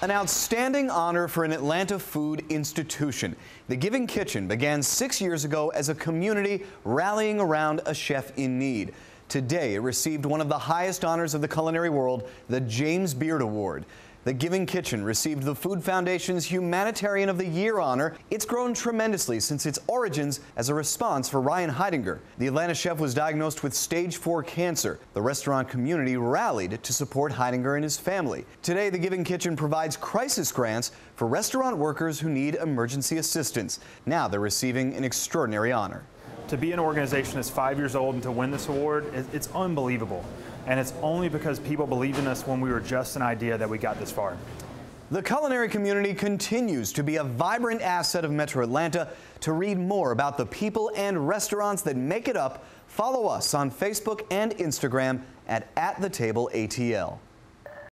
An outstanding honor for an Atlanta food institution. The Giving Kitchen began 6 years ago as a community rallying around a chef in need. Today, it received one of the highest honors of the culinary world, the James Beard Award. The Giving Kitchen received the Food Foundation's Humanitarian of the Year honor. It's grown tremendously since its origins as a response for Ryan Heidinger. The Atlanta chef was diagnosed with stage 4 cancer. The restaurant community rallied to support Heidinger and his family. Today, the Giving Kitchen provides crisis grants for restaurant workers who need emergency assistance. Now they're receiving an extraordinary honor. To be an organization that's 5 years old and to win this award, it's unbelievable. And it's only because people believed in us when we were just an idea that we got this far. The culinary community continues to be a vibrant asset of Metro Atlanta. To read more about the people and restaurants that make it up, follow us on Facebook and Instagram at @the-table-atl.